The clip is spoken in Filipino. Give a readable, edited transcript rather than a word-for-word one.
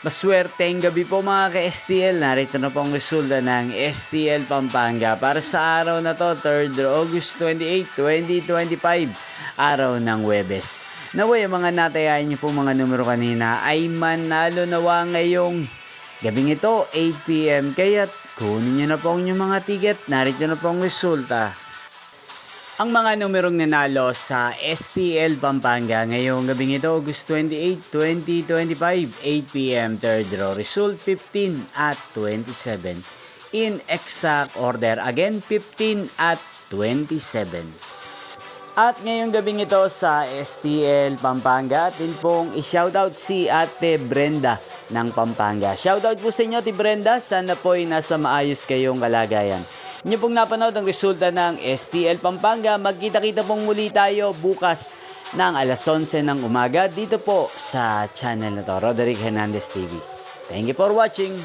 Maswerteng gabi po mga ka-STL. Narito na po ang resulta ng STL Pampanga para sa araw na to, 3rd August 28, 2025, araw ng Huwebes. Naway ang mga natayain niyo po mga numero kanina ay manalo nawa ngayong gabing ito, 8 PM. Kaya kunin niyo na po ang inyong mga ticket. Narito na po ang resulta. Ang mga numerong nanalo sa STL Pampanga ngayong gabing ito, August 28, 2025, 8 PM, 3rd row. Result 15 at 27. In exact order, again 15 at 27. At ngayong gabing ito sa STL Pampanga, atin pong i-shoutout si Ate Brenda ng Pampanga. Shoutout po sa inyo, Ate Brenda. Sana po ay nasa maayos kayong kalagayan. Inyo pong napanood ang resulta ng STL Pampanga. Magkita-kita pong muli tayo bukas ng alas 11 ng umaga dito po sa channel na to, Roderick Hernandez TV. Thank you for watching.